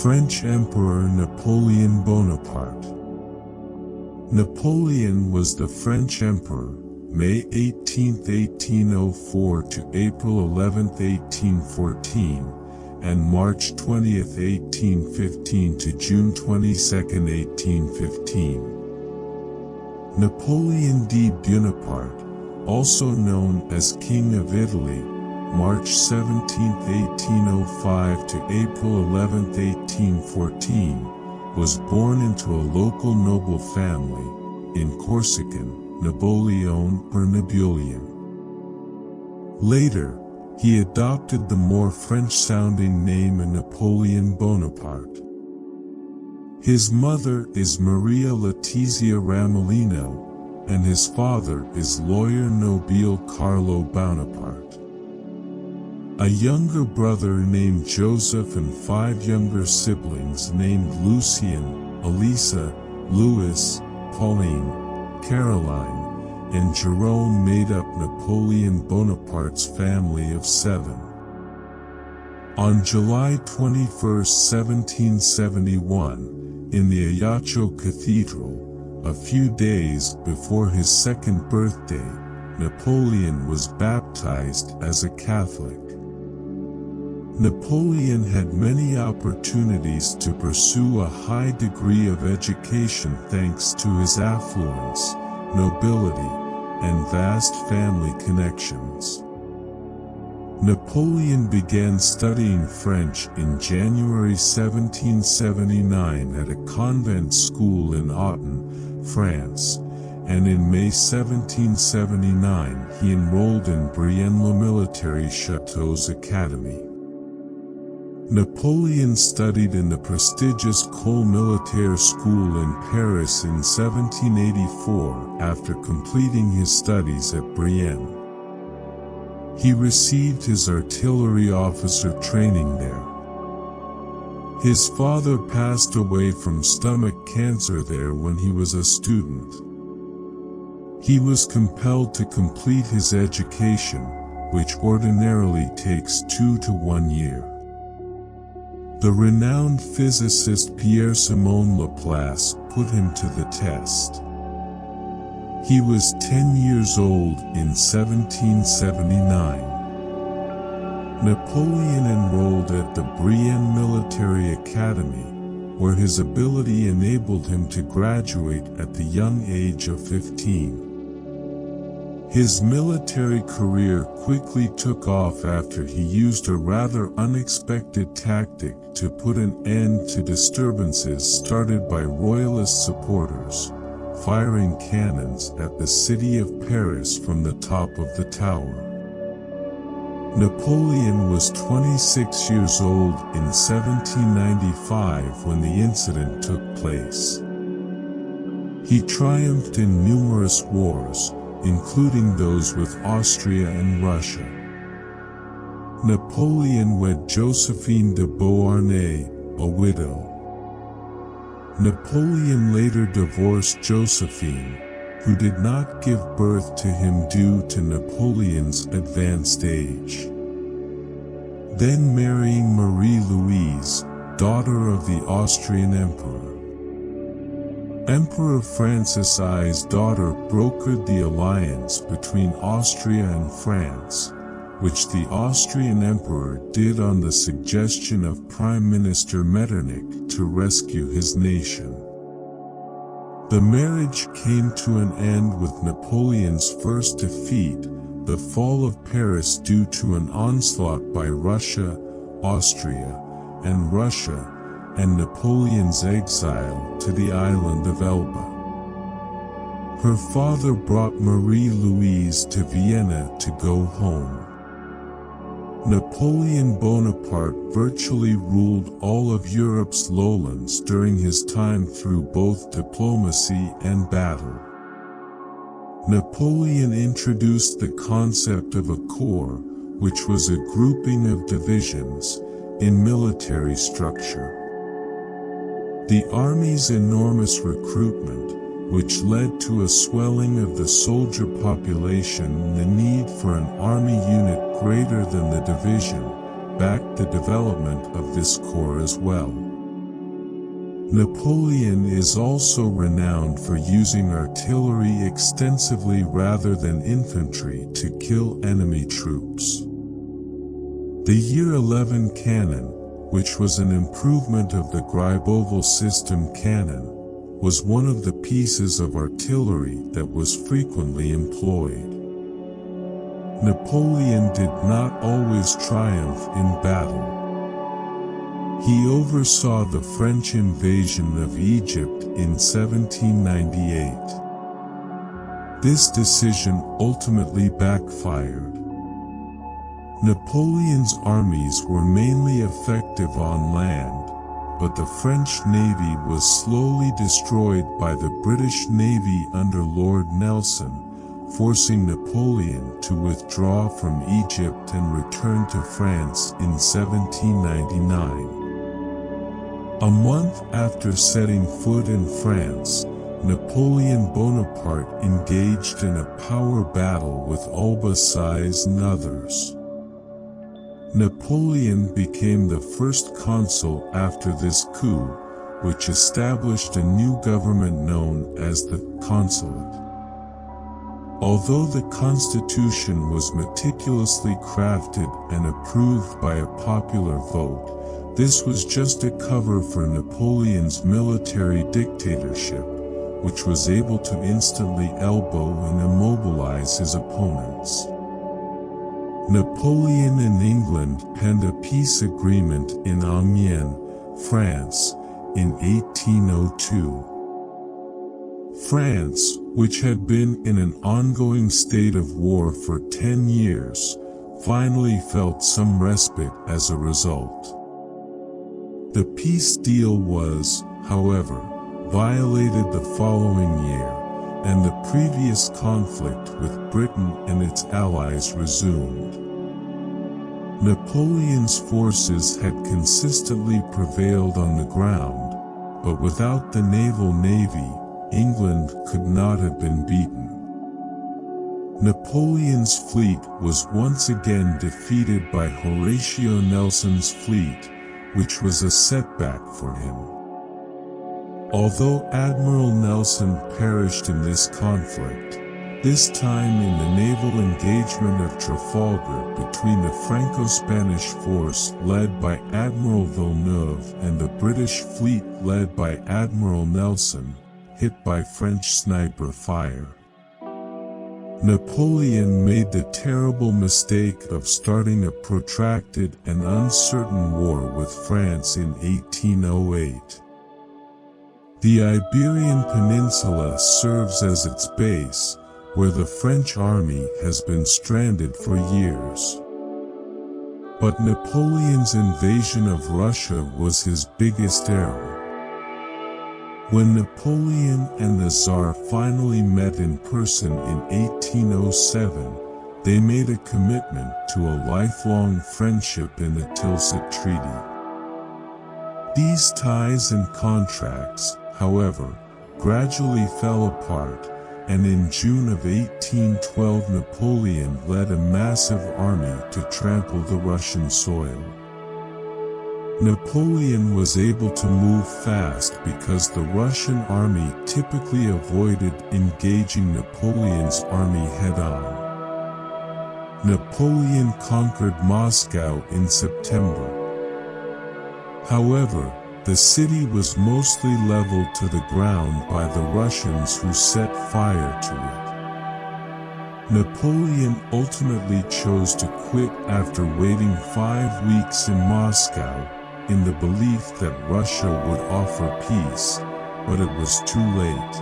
French Emperor Napoleon Bonaparte. Napoleon was the French emperor, May 18, 1804 to April 11, 1814, and March 20, 1815 to June 22, 1815. Napoleon Bonaparte, also known as King of Italy, March 17, 1805 to April 11, 1814, was born into a local noble family, in Corsican, Napoleon or Napoleon. Later, he adopted the more French-sounding name Napoleon Bonaparte. His mother is Maria Letizia Ramolino, and his father is lawyer Nobile Carlo Bonaparte. A younger brother named Joseph and 5 younger siblings named Lucien, Elisa, Louis, Pauline, Caroline, and Jerome made up Napoleon Bonaparte's family of 7. On July 21, 1771, in the Ajaccio Cathedral, a few days before his 2nd birthday, Napoleon was baptized as a Catholic. Napoleon had many opportunities to pursue a high degree of education thanks to his affluence, nobility, and vast family connections. Napoleon began studying French in January 1779 at a convent school in Autun, France, and in May 1779 he enrolled in Brienne-le Military Château's Academy. Napoleon studied in the prestigious École Militaire School in Paris in 1784 after completing his studies at Brienne. He received his artillery officer training there. His father passed away from stomach cancer there when he was a student. He was compelled to complete his education, which ordinarily takes 2 to 1 year. The renowned physicist Pierre-Simon Laplace put him to the test. He was 10 years old in 1779. Napoleon enrolled at the Brienne Military Academy, where his ability enabled him to graduate at the young age of 15. His military career quickly took off after he used a rather unexpected tactic to put an end to disturbances started by royalist supporters, firing cannons at the city of Paris from the top of the tower. Napoleon was 26 years old in 1795 when the incident took place. He triumphed in numerous wars, including those with Austria and Russia. Napoleon wed Josephine de Beauharnais, a widow. Napoleon later divorced Josephine, who did not give birth to him due to Napoleon's advanced age. Then marrying Marie-Louise, daughter of the Austrian emperor. Emperor Francis I's daughter brokered the alliance between Austria and France, which the Austrian emperor did on the suggestion of Prime Minister Metternich to rescue his nation. The marriage came to an end with Napoleon's first defeat, the fall of Paris due to an onslaught by Russia, Austria, and Russia, and Napoleon's exile to the island of Elba. Her father brought Marie-Louise to Vienna to go home. Napoleon Bonaparte virtually ruled all of Europe's lowlands during his time through both diplomacy and battle. Napoleon introduced the concept of a corps, which was a grouping of divisions, in military structure. The army's enormous recruitment, which led to a swelling of the soldier population and the need for an army unit greater than the division, backed the development of this corps as well. Napoleon is also renowned for using artillery extensively rather than infantry to kill enemy troops. The Year 11 cannon, which was an improvement of the Greiboval system cannon, was one of the pieces of artillery that was frequently employed. Napoleon did not always triumph in battle. He oversaw the French invasion of Egypt in 1798. This decision ultimately backfired. Napoleon's armies were mainly effective on land, but the French Navy was slowly destroyed by the British Navy under Lord Nelson, forcing Napoleon to withdraw from Egypt and return to France in 1799. A month after setting foot in France, Napoleon Bonaparte engaged in a power battle with Alba-Size and others. Napoleon became the first consul after this coup, which established a new government known as the Consulate. Although the constitution was meticulously crafted and approved by a popular vote, this was just a cover for Napoleon's military dictatorship, which was able to instantly elbow and immobilize his opponents. Napoleon and England penned a peace agreement in Amiens, France, in 1802. France, which had been in an ongoing state of war for 10 years, finally felt some respite as a result. The peace deal was, however, violated the following year, and the previous conflict with Britain and its allies resumed. Napoleon's forces had consistently prevailed on the ground, but without the naval navy, England could not have been beaten. Napoleon's fleet was once again defeated by Horatio Nelson's fleet, which was a setback for him. Although Admiral Nelson perished in this conflict, this time in the naval engagement of Trafalgar between the Franco-Spanish force led by Admiral Villeneuve and the British fleet led by Admiral Nelson, hit by French sniper fire. Napoleon made the terrible mistake of starting a protracted and uncertain war with France in 1808. The Iberian Peninsula serves as its base, where the French army has been stranded for years. But Napoleon's invasion of Russia was his biggest error. When Napoleon and the Tsar finally met in person in 1807, they made a commitment to a lifelong friendship in the Tilsit Treaty. These ties and contracts, however, gradually fell apart, and in June of 1812 Napoleon led a massive army to trample the Russian soil. Napoleon was able to move fast because the Russian army typically avoided engaging Napoleon's army head-on. Napoleon conquered Moscow in September. However, the city was mostly leveled to the ground by the Russians who set fire to it. Napoleon ultimately chose to quit after waiting 5 weeks in Moscow, in the belief that Russia would offer peace, but it was too late.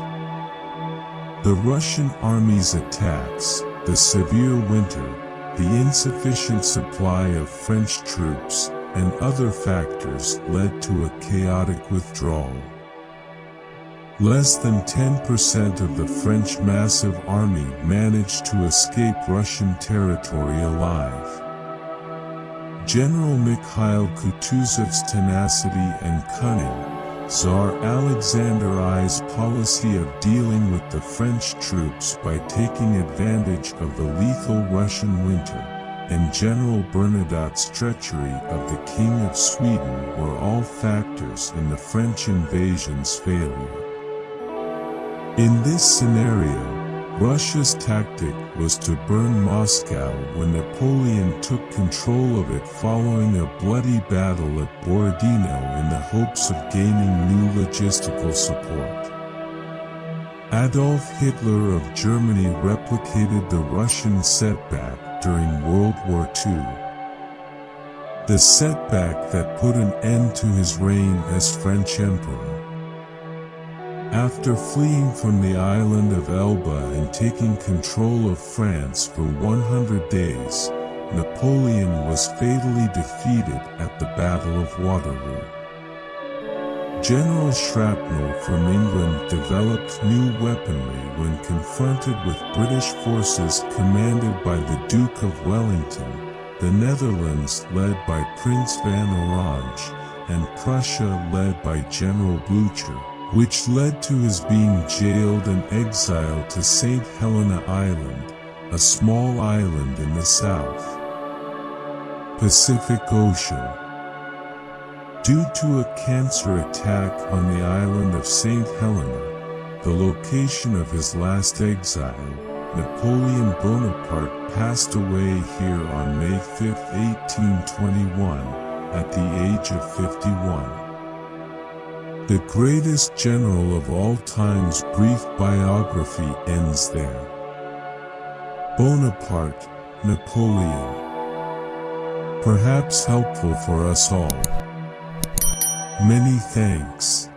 The Russian army's attacks, the severe winter, the insufficient supply of French troops, and other factors led to a chaotic withdrawal. Less than 10% of the French massive army managed to escape Russian territory alive. General Mikhail Kutuzov's tenacity and cunning, Tsar Alexander I's policy of dealing with the French troops by taking advantage of the lethal Russian winter, and General Bernadotte's treachery of the King of Sweden were all factors in the French invasion's failure. In this scenario, Russia's tactic was to burn Moscow when Napoleon took control of it following a bloody battle at Borodino in the hopes of gaining new logistical support. Adolf Hitler of Germany replicated the Russian setback during World War II. The setback that put an end to his reign as French Emperor. After fleeing from the island of Elba and taking control of France for 100 days, Napoleon was fatally defeated at the Battle of Waterloo. General Shrapnel from England developed new weaponry when confronted with British forces commanded by the Duke of Wellington, the Netherlands led by Prince van Orange, and Prussia led by General Blücher, which led to his being jailed and exiled to St. Helena Island, a small island in the South Pacific Ocean. Due to a cancer attack on the island of St. Helena, the location of his last exile, Napoleon Bonaparte passed away here on May 5, 1821, at the age of 51. The greatest general of all time's brief biography ends there. Bonaparte, Napoleon. Perhaps helpful for us all. Many thanks.